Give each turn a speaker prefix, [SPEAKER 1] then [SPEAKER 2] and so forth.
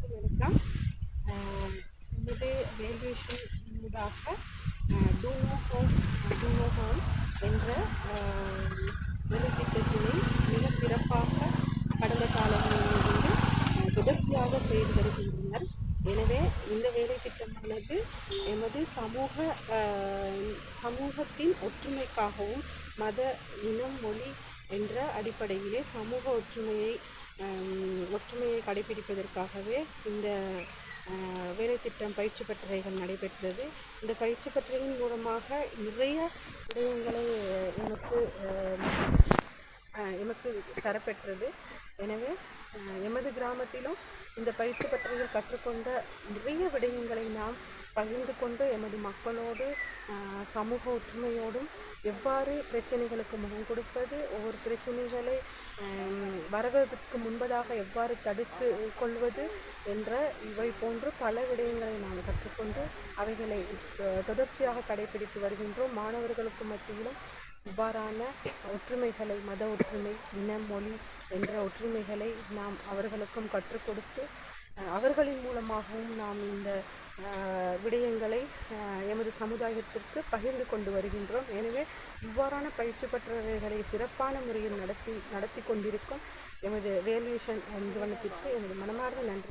[SPEAKER 1] அனைவருக்கும் வணக்கம். என்னுடைய வேல்யூஷன் ஊடாக டூ நோ ஹோம் என்ற வேலைத்திட்டத்தினை மிக சிறப்பாக கடந்த காலங்களிலிருந்து தொடர்ச்சியாக செய்து வருகின்றனர். எனவே இந்த வேலை திட்டமானது எமது சமூகத்தின் ஒற்றுமைக்காகவும் மத இனம் மொழி என்ற அடிப்படையிலே சமூக ஒற்றுமையை கடைபிடிப்பதற்காகவே இந்த வேலை திட்டம் பயிற்சி பட்டறைகள் நடைபெற்றது. இந்த பயிற்சி பட்டறையின் மூலமாக நிறைய விடயங்களை எமக்கு தரப்பெற்றது. எனவே எமது கிராமத்திலும் இந்த பயிற்சி பட்டறையில் கற்றுக்கொண்ட நிறைய விடயங்களை நாம் பகிர்ந்து கொண்டு எமது மக்களோடு சமூக ஒற்றுமையோடும் எவ்வாறு பிரச்சனைகளுக்கு முகம் கொடுப்பது, ஒவ்வொரு பிரச்சனைகளை வருவதற்கு முன்பதாக எவ்வாறு தடுத்து கொள்வது என்ற இவை போன்று பல விடயங்களை நாம் கற்றுக்கொண்டு அவைகளை தொடர்ச்சியாக கடைபிடித்து வருகின்றோம். மாணவர்களுக்கு மத்தியிலும் இவ்வாறான ஒற்றுமைகளை, மத ஒற்றுமை, இன மொழி என்ற ஒற்றுமைகளை நாம் அவர்களுக்கும் கற்றுக் கொடுத்து அவர்களின் மூலமாகவும் நாம் இந்த விடயங்களை எமது சமுதாயத்திற்கு பகிர்ந்து கொண்டு வருகின்றோம். எனவே இவ்வாறான பயிற்சி பட்டறைகளை சிறப்பான முறையில் நடத்தி கொண்டிருக்கும் எமது வேல்யூஷன் நிறுவனத்திற்கு எமது மனமார்ந்த நன்றி.